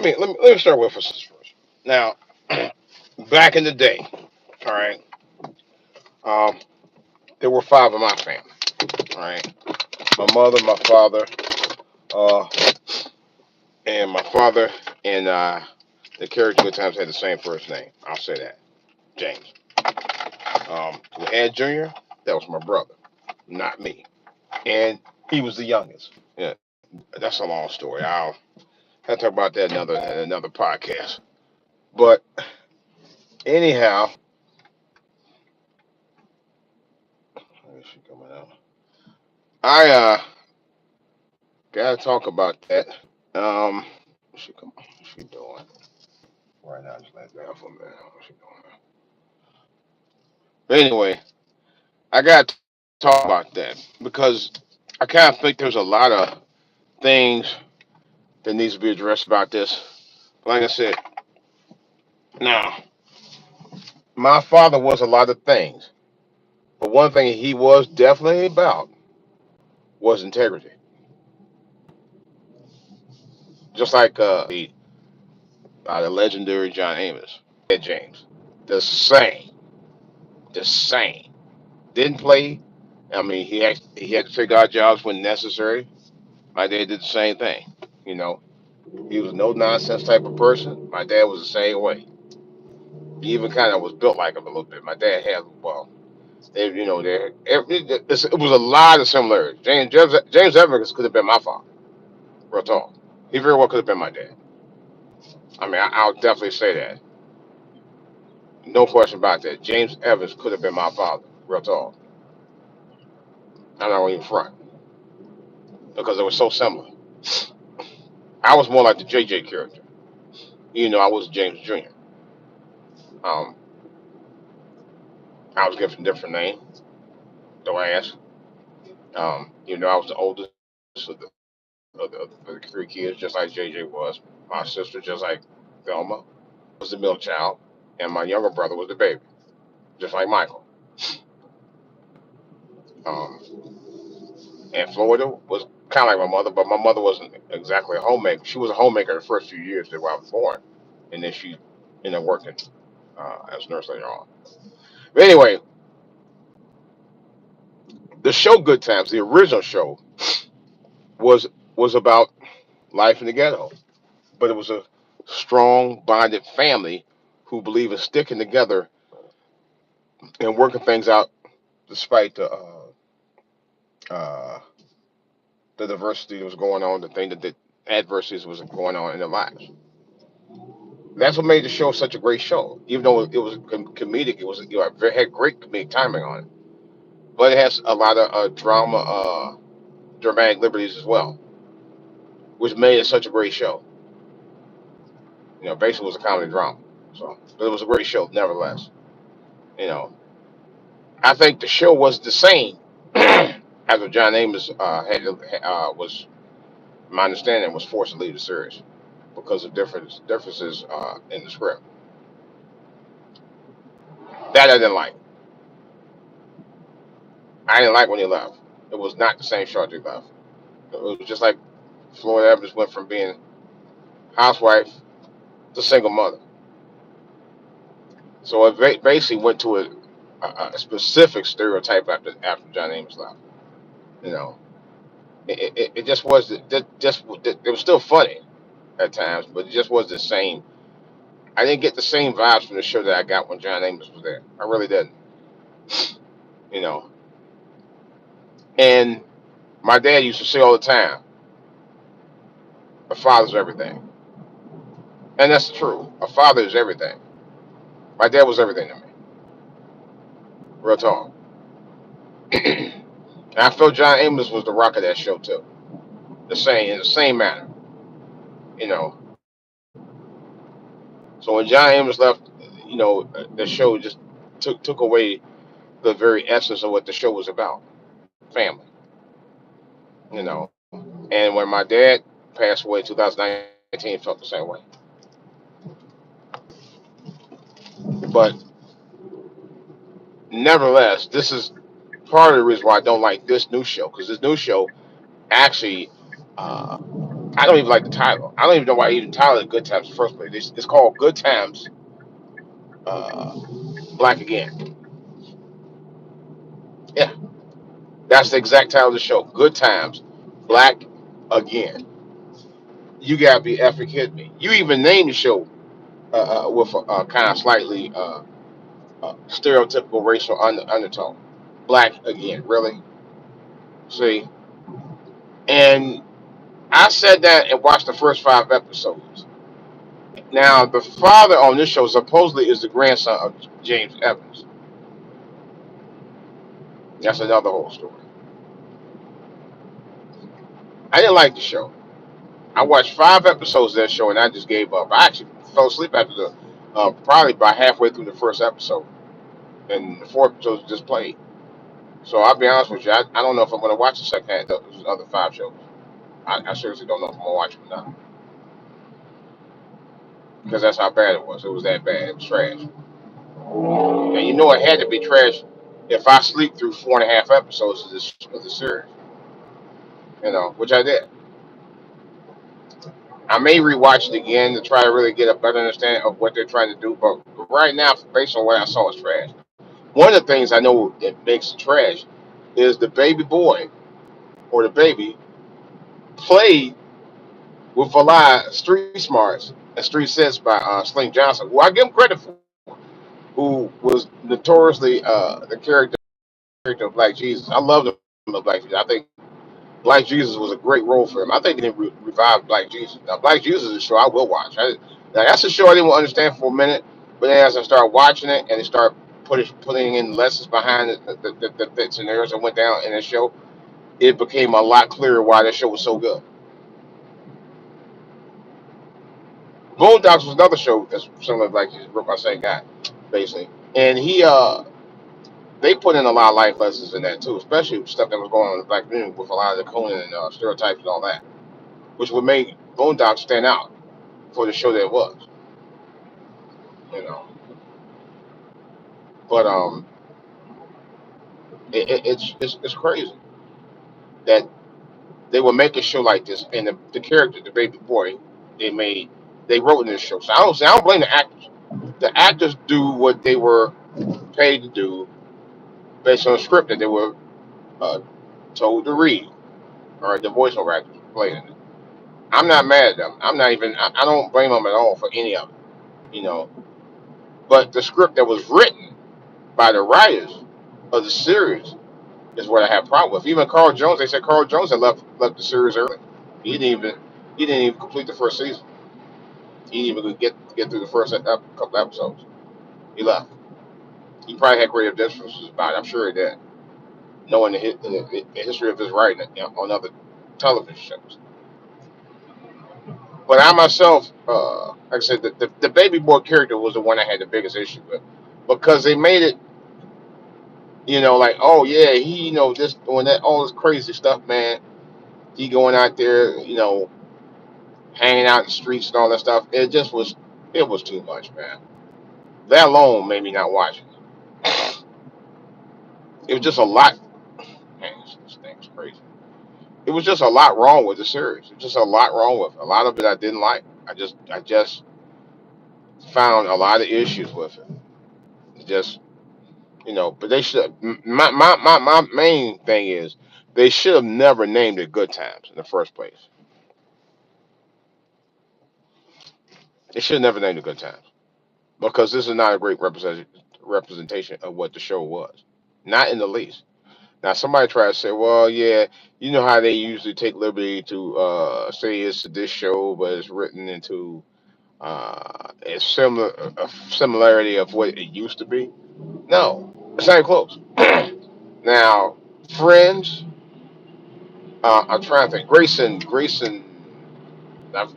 let me start with this first. Now, back in the day, all right, um, there were five of my family. All right, my mother, my father, uh, and my father and the character good times had the same first name. I'll say that, James. We had Junior. That was my brother, not me, and he was the youngest. Yeah, that's a long story. I'll have to talk about that another podcast. But anyhow, where is she coming out? I gotta talk about that. She come on, what's she doing? Right now, just let that for a minute. What's she doing? But anyway, I gotta talk about that because I kind of think there's a lot of things that needs to be addressed about this. Like I said, now my father was a lot of things, but one thing he was definitely about was integrity. Just like the legendary John Amos, Ed James, the same, the same. Didn't play. I mean, he had to take odd jobs when necessary. My dad did the same thing. You know, he was a no nonsense type of person. My dad was the same way. He even kind of was built like him a little bit. My dad had well, they, you know, it was a lot of similarities. James Evans could have been my father. Real talk. He very well could have been my dad. I mean, I'll definitely say that. No question about that. James Evans could have been my father. Real talk. I'm not even front because it was so similar. I was more like the JJ character. You know, I was James Jr. Um, I was given a different name. Don't ask. You know, I was the oldest of the three kids, just like JJ was. My sister, just like Velma, was the middle child, and my younger brother was the baby, just like Michael. Um, and Florida was kind of like my mother, but my mother wasn't exactly a homemaker. She was a homemaker the first few years that I was born, and then she ended up working as a nurse later on. But anyway, the show Good Times, the original show, was was about life in the ghetto, but it was a strong, bonded family who believe in sticking together and working things out despite uh, the diversity that was going on, the thing that the adversities was going on in their lives. That's what made the show such a great show. Even though it was comedic, it was it had great comedic timing on it, but it has a lot of drama, dramatic liberties as well, which made it such a great show. You know, basically it was a comedy drama. So, but it was a great show nevertheless. You know, I think the show was the same after John Amos was my understanding was forced to leave the series because of differences in the script. That I didn't like. I didn't like when he left. It was not the same show he left. It was just like Florida Evans went from being housewife to single mother. So it basically went to a specific stereotype after John Amos left. You know, it just was it was still funny at times, but it just was the same. I didn't get the same vibes from the show that I got when John Amos was there. I really didn't. You know, and my dad used to say all the time, "A father's everything," and that's true. A father is everything. My dad was everything to me. Real talk. And I felt John Amos was the rock of that show too. The same in the same manner. You know. So when John Amos left, you know, the show just took away the very essence of what the show was about. Family. You know. And when my dad passed away in 2019, it felt the same way. But nevertheless, this is part of the reason why I don't like this new show because this new show actually uh, I don't even like the title. I don't even know why I even titled it Good Times in the first place. It's called Good Times, uh, Black Again. Yeah, that's the exact title of the show. Good Times, Black Again. You gotta be effing kidding me. You even named the show with a kind of slightly stereotypical racial undertone. Black Again, really? See? And I said that and watched the first 5 episodes. Now, the father on this show supposedly is the grandson of James Evans. That's another whole story. I didn't like the show. I watched 5 episodes of that show and I just gave up. I actually fell asleep after probably by halfway through the first episode, and the 4 episodes just played. So I'll be honest with you, I don't know if I'm going to watch the second half of those other 5 shows. I seriously don't know if I'm going to watch them or not, because that's how bad it was. It was that bad. It was trash. And you know it had to be trash if I sleep through 4.5 episodes of the series, which I did. I may rewatch it again to try to really get a better understanding of what they're trying to do. But right now, based on what I saw, it's trash. One of the things I know that makes it trash is the baby boy or the baby played with a lot of street smarts and street sense by Sling Johnson, who I give him credit for, who was notoriously the character of Black Jesus. I love the Black Jesus. I think Black Jesus was a great role for him. I think they didn't revive Black Jesus. Now, Black Jesus is a show I will watch. Now, that's a show I didn't understand for a minute, but then as I started watching it and they started putting in lessons behind it, the scenarios that went down in the show, it became a lot clearer why that show was so good. Boondocks was another show that's similar to Black Jesus, wrote by the same guy, basically. And they put in a lot of life lessons in that too, especially stuff that was going on in the black community with a lot of the Conan and stereotypes and all that, which would make Boondocks stand out for the show that it was, you know. But it's crazy that they would make a show like this, and the character, the baby boy, they made, they wrote in this show. So I don't blame the actors. The actors do what they were paid to do based on a script that they were uh, told to read, or the voiceover actors playing it. I'm not mad at them. I'm not even. I don't blame them at all for any of it, you know. But the script that was written by the writers of the series is what I have a problem with. Even Carl Jones, they said Carl Jones had left the series early. He didn't even he didn't even complete the first season. He didn't even get through the first couple episodes. He left. He probably had creative differences about it. I'm sure he did, knowing the history of his writing, on other television shows. But I myself, like I said, the baby boy character was the one I had the biggest issue with, because they made it, like, oh yeah, he, this doing that, all this crazy stuff, man. He going out there, hanging out in the streets and all that stuff. It was too much, man. That alone made me not watch it. It was just a lot. Man, this thing is crazy. It was just a lot wrong with the series. It was just a lot wrong with it. A lot of it I didn't like. I just found a lot of issues with it. Just, but they should. My main thing is they should have never named it Good Times in the first place. They should have never named it Good Times, because this is not a great representation of what the show was. Not in the least. Now somebody try to say, well, yeah, you know how they usually take liberty to say it's this show, but it's written into a similarity of what it used to be. No, it's not even close. Now, Friends, I'm trying to think. Grayson, not